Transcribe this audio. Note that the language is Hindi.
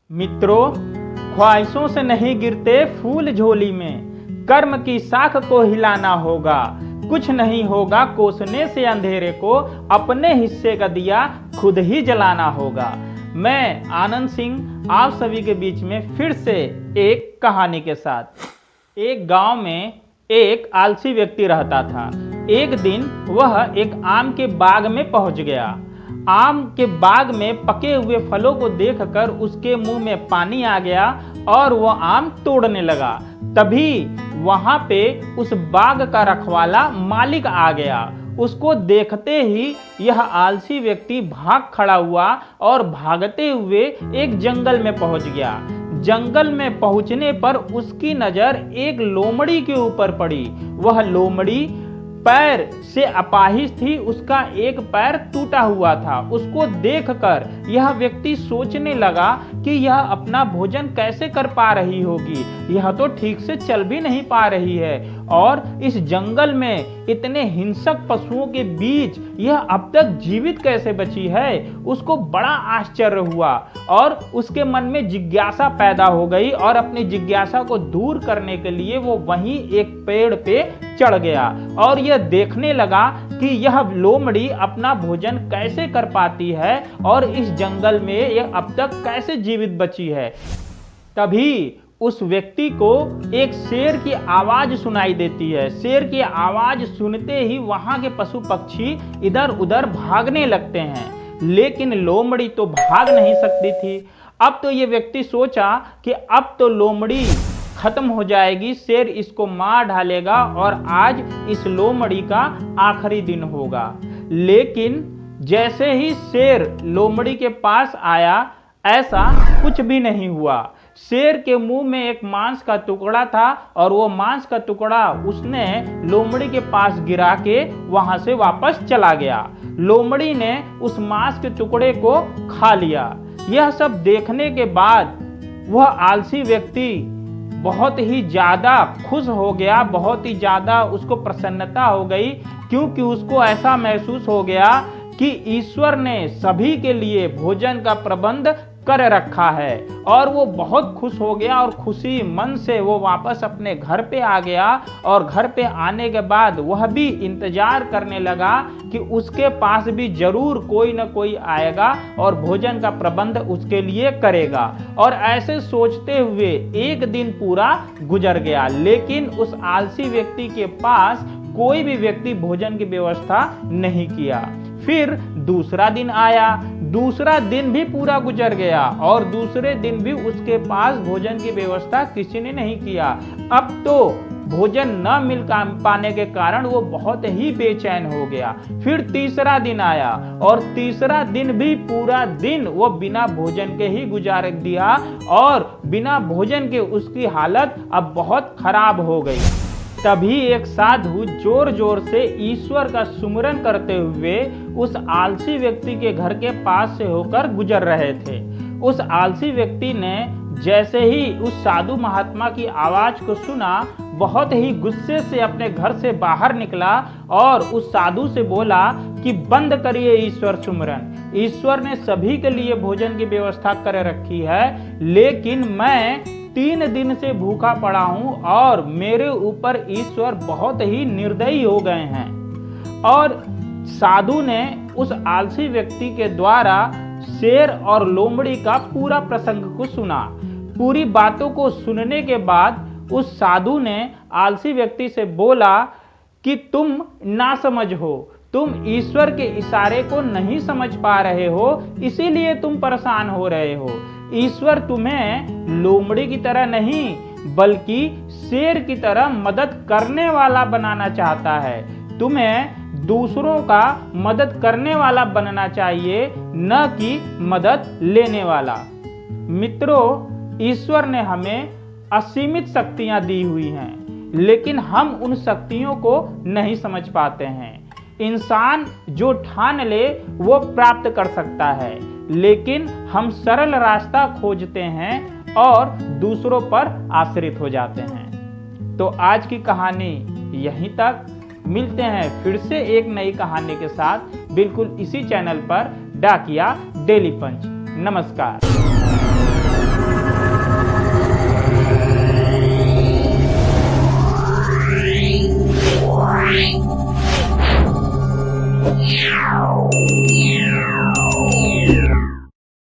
मित्रों, ख्वाहिशों से नहीं गिरते फूल झोली में, कर्म की शाख को हिलाना होगा। कुछ नहीं होगा कोसने से अंधेरे को, अपने हिस्से का दिया खुद ही जलाना होगा। मैं आनंद सिंह आप सभी के बीच में फिर से एक कहानी के साथ। एक गांव में एक आलसी व्यक्ति रहता था। एक दिन वह एक आम के बाग में पहुंच गया। आम के बाग में पके हुए फलों को देखकर उसके मुंह में पानी आ गया और वह आम तोड़ने लगा। तभी वहां पे उस बाग का रखवाला मालिक आ गया। उसको देखते ही यह आलसी व्यक्ति भाग खड़ा हुआ और भागते हुए एक जंगल में पहुंच गया। जंगल में पहुंचने पर उसकी नजर एक लोमड़ी के ऊपर पड़ी। वह लोमड़ी पैर से अपाहिज थी, उसका एक पैर टूटा हुआ था। उसको देखकर यह व्यक्ति सोचने लगा कि यह अपना भोजन कैसे कर पा रही होगी, यह तो ठीक से चल भी नहीं पा रही है और इस जंगल में इतने हिंसक पशुओं के बीच यह अब तक जीवित कैसे बची है। उसको बड़ा आश्चर्य हुआ और उसके मन में जिज्ञासा पैदा हो गई और अपनी जिज्ञासा को दूर करने के लिए वो वहीं एक पेड़ पे चढ़ गया और यह देखने लगा कि यह लोमड़ी अपना भोजन कैसे कर पाती है और इस जंगल में यह अब तक कैसे जीवित बची है। तभी उस व्यक्ति को एक शेर की आवाज सुनाई देती है। शेर की आवाज सुनते ही वहां के पशु पक्षी इधर उधर भागने लगते हैं, लेकिन लोमड़ी तो भाग नहीं सकती थी। अब तो ये व्यक्ति सोचा कि अब तो लोमड़ी खत्म हो जाएगी, शेर इसको मार डालेगा और आज इस लोमड़ी का आखिरी दिन होगा। लेकिन जैसे ही शेर लोमड़ी के पास आया, ऐसा कुछ भी नहीं हुआ। शेर के मुंह में एक मांस का टुकड़ा था और वो मांस का टुकड़ा उसने लोमड़ी के पास गिरा के वहां से वापस चला गया। लोमड़ी ने उस मांस के टुकड़े को खा लिया। यह सब देखने के बाद वह आलसी व्यक्ति बहुत ही ज्यादा खुश हो गया, बहुत ही ज्यादा उसको प्रसन्नता हो गई, क्योंकि उसको ऐसा महसूस हो गया कि ईश्वर ने सभी के लिए भोजन का प्रबंध कर रखा है और वो बहुत खुश हो गया और खुशी मन से वो वापस अपने घर पे आ गया। और घर पे आने के बाद वह भी इंतजार करने लगा कि उसके पास भी जरूर कोई न कोई आएगा और भोजन का प्रबंध उसके लिए करेगा। और ऐसे सोचते हुए एक दिन पूरा गुजर गया, लेकिन उस आलसी व्यक्ति के पास कोई भी व्यक्ति भोजन की व्यवस्था नहीं किया। फिर दूसरा दिन आया, दूसरा दिन भी पूरा गुजर गया और दूसरे दिन भी उसके पास भोजन की व्यवस्था किसी ने नहीं किया। अब तो भोजन न मिल पाने के कारण वो बहुत ही बेचैन हो गया। फिर तीसरा दिन आया और तीसरा दिन भी पूरा दिन वो बिना भोजन के ही गुजार दिया और बिना भोजन के उसकी हालत अब बहुत खराब हो गई। तभी एक साधु जोर जोर से ईश्वर का सुमिरन करते हुए उस आलसी व्यक्ति के घर के पास से होकर गुजर रहे थे। उस आलसी व्यक्ति ने जैसे ही उस साधु महात्मा की आवाज को सुना, बहुत ही गुस्से से अपने घर से बाहर निकला और उस साधु से बोला कि बंद करिए ईश्वर सुमिरन। ईश्वर ने सभी के लिए भोजन की व्यवस्था कर रखी है, लेकिन मैं 3 दिन से भूखा पड़ा हूं और मेरे ऊपर ईश्वर बहुत ही निर्दयी हो गए हैं। और साधु ने उस आलसी व्यक्ति के द्वारा शेर और लोमड़ी का पूरा प्रसंग को सुना। पूरी बातों को सुनने के बाद उस साधु ने आलसी व्यक्ति से बोला कि तुम नासमझ हो, तुम ईश्वर के इशारे को नहीं समझ पा रहे हो, इसीलिए तुम परेशान हो रहे हो। ईश्वर तुम्हें लोमड़ी की तरह नहीं बल्कि शेर की तरह मदद करने वाला बनाना चाहता है। तुम्हें दूसरों का मदद करने वाला बनना चाहिए, न कि मदद लेने वाला। मित्रों, ईश्वर ने हमें असीमित शक्तियां दी हुई हैं, लेकिन हम उन शक्तियों को नहीं समझ पाते हैं। इंसान जो ठान ले वो प्राप्त कर सकता है, लेकिन हम सरल रास्ता खोजते हैं और दूसरों पर आश्रित हो जाते हैं। तो आज की कहानी यहीं तक। मिलते हैं फिर से एक नई कहानी के साथ, बिल्कुल इसी चैनल पर, डाकिया डेली पंच। नमस्कार।